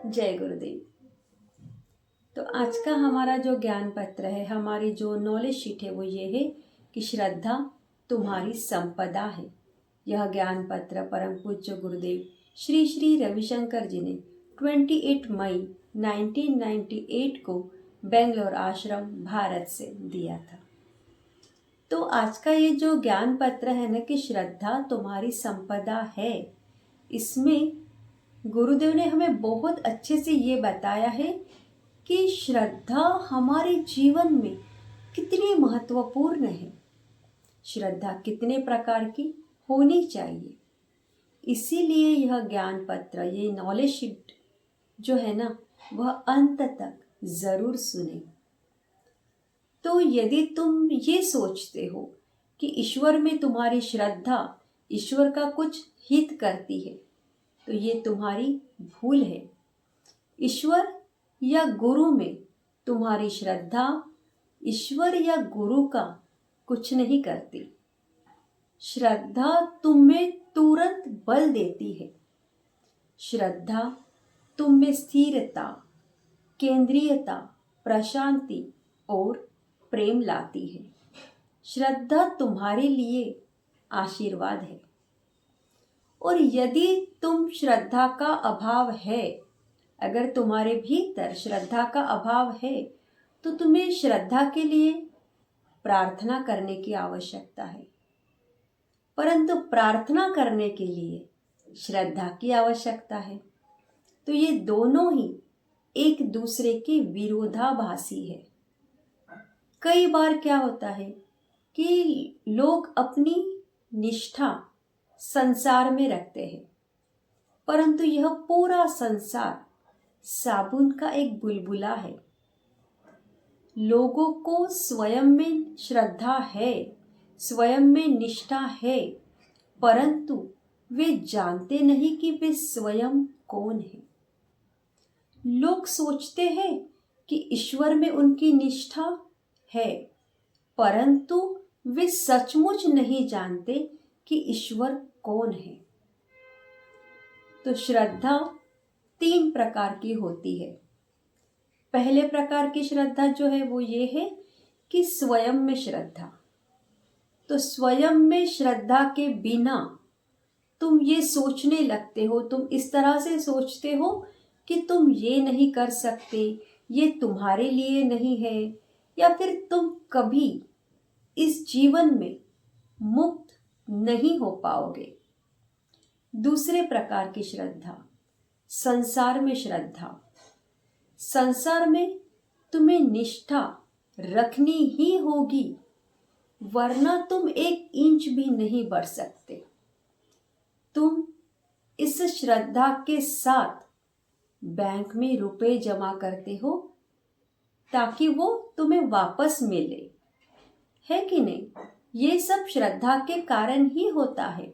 जय गुरुदेव। तो आज का हमारा जो ज्ञान पत्र है, हमारी जो नॉलेज शीट है, वो ये है कि श्रद्धा तुम्हारी संपदा है। यह ज्ञान पत्र परम पूज्य गुरुदेव श्री श्री रविशंकर जी ने 28 मई 1998 को बेंगलोर आश्रम भारत से दिया था। तो आज का ये जो ज्ञान पत्र है ना कि श्रद्धा तुम्हारी संपदा है, इसमें गुरुदेव ने हमें बहुत अच्छे से ये बताया है कि श्रद्धा हमारे जीवन में कितनी महत्वपूर्ण है, श्रद्धा कितने प्रकार की होनी चाहिए। इसीलिए यह ज्ञान पत्र, ये नॉलेज शीट जो है ना, वह अंत तक जरूर सुने। तो यदि तुम ये सोचते हो कि ईश्वर में तुम्हारी श्रद्धा ईश्वर का कुछ हित करती है, तो ये तुम्हारी भूल है। ईश्वर या गुरु में तुम्हारी श्रद्धा ईश्वर या गुरु का कुछ नहीं करती। श्रद्धा तुम्हें तुरंत बल देती है। श्रद्धा तुम में स्थिरता, केंद्रीयता, प्रशांति और प्रेम लाती है। श्रद्धा तुम्हारे लिए आशीर्वाद है। और यदि तुम श्रद्धा का अभाव है, अगर तुम्हारे भीतर श्रद्धा का अभाव है, तो तुम्हें श्रद्धा के लिए प्रार्थना करने की आवश्यकता है। परंतु प्रार्थना करने के लिए श्रद्धा की आवश्यकता है। तो ये दोनों ही एक दूसरे के विरोधाभासी है। कई बार क्या होता है कि लोग अपनी निष्ठा संसार में रखते हैं, परंतु यह पूरा संसार साबुन का एक बुलबुला है। लोगों को स्वयं में श्रद्धा है, स्वयं में निष्ठा है, परंतु वे जानते नहीं कि वे स्वयं कौन है। लोग सोचते हैं कि ईश्वर में उनकी निष्ठा है, परंतु वे सचमुच नहीं जानते कि ईश्वर कौन है। तो श्रद्धा 3 प्रकार की होती है। पहले प्रकार की श्रद्धा जो है वो ये है कि स्वयं में श्रद्धा। तो स्वयं में श्रद्धा के बिना तुम ये सोचने लगते हो, तुम इस तरह से सोचते हो कि तुम ये नहीं कर सकते, ये तुम्हारे लिए नहीं है, या फिर तुम कभी इस जीवन में मुक्त नहीं हो पाओगे। दूसरे प्रकार की श्रद्धा, संसार में श्रद्धा। संसार में तुम्हें निष्ठा रखनी ही होगी, वरना तुम 1 इंच भी नहीं बढ़ सकते। तुम इस श्रद्धा के साथ बैंक में रुपए जमा करते हो ताकि वो तुम्हें वापस मिले, है कि नहीं? ये सब श्रद्धा के कारण ही होता है।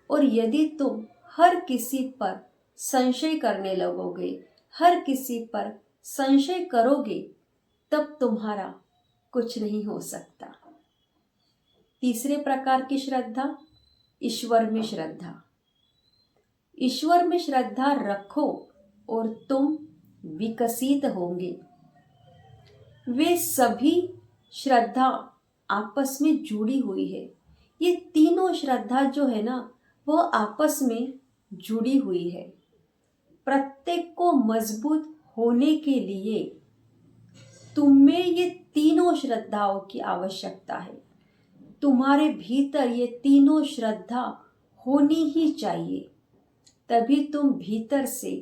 और यदि तुम हर किसी पर संशय करने लगोगे, हर किसी पर संशय करोगे, तब तुम्हारा कुछ नहीं हो सकता। तीसरे प्रकार की श्रद्धा, ईश्वर में श्रद्धा। ईश्वर में श्रद्धा रखो और तुम विकसित होंगे। वे सभी श्रद्धा आपस में जुड़ी हुई है। ये तीनों श्रद्धा जो है ना, वह आपस में जुड़ी हुई है। प्रत्येक को मजबूत होने के लिए तुम्हें ये तीनों श्रद्धाओं की आवश्यकता है। तुम्हारे भीतर ये तीनों श्रद्धा होनी ही चाहिए, तभी तुम भीतर से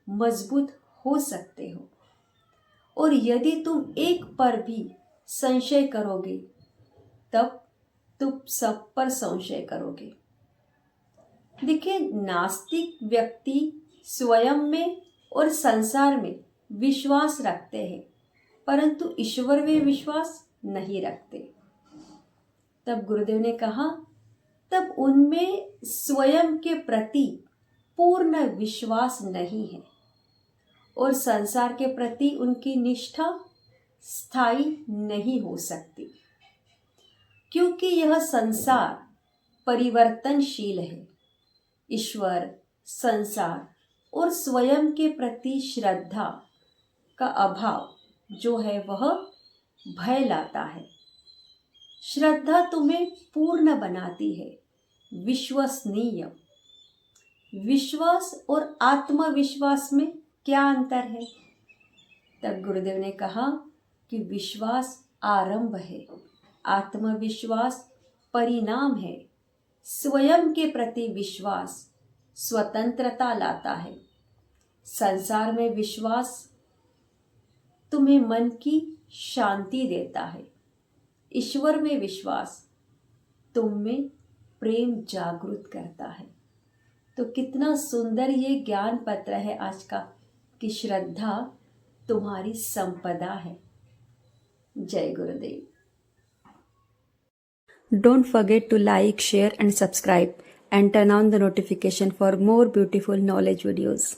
मजबूत हो सकते हो। और यदि तुम एक पर भी संशय करोगे, तब तुम सब पर संशय करोगे। देखिए, नास्तिक व्यक्ति स्वयं में और संसार में विश्वास रखते हैं, परंतु ईश्वर में विश्वास नहीं रखते। तब गुरुदेव ने कहा, तब उनमें स्वयं के प्रति पूर्ण विश्वास नहीं है और संसार के प्रति उनकी निष्ठा स्थायी नहीं हो सकती, क्योंकि यह संसार परिवर्तनशील है। ईश्वर, संसार और स्वयं के प्रति श्रद्धा का अभाव जो है वह भय लाता है। श्रद्धा तुम्हें पूर्ण बनाती है, विश्वसनीय। विश्वास और आत्मविश्वास में क्या अंतर है? तब गुरुदेव ने कहा कि विश्वास आरंभ है, आत्मविश्वास परिणाम है। स्वयं के प्रति विश्वास स्वतंत्रता लाता है। संसार में विश्वास तुम्हें मन की शांति देता है। ईश्वर में विश्वास तुम में प्रेम जागृत करता है। तो कितना सुंदर ये ज्ञान पत्र है आज का कि श्रद्धा तुम्हारी संपदा है। जय गुरुदेव। Don't forget to like, share and subscribe and turn on the notification for more beautiful knowledge videos.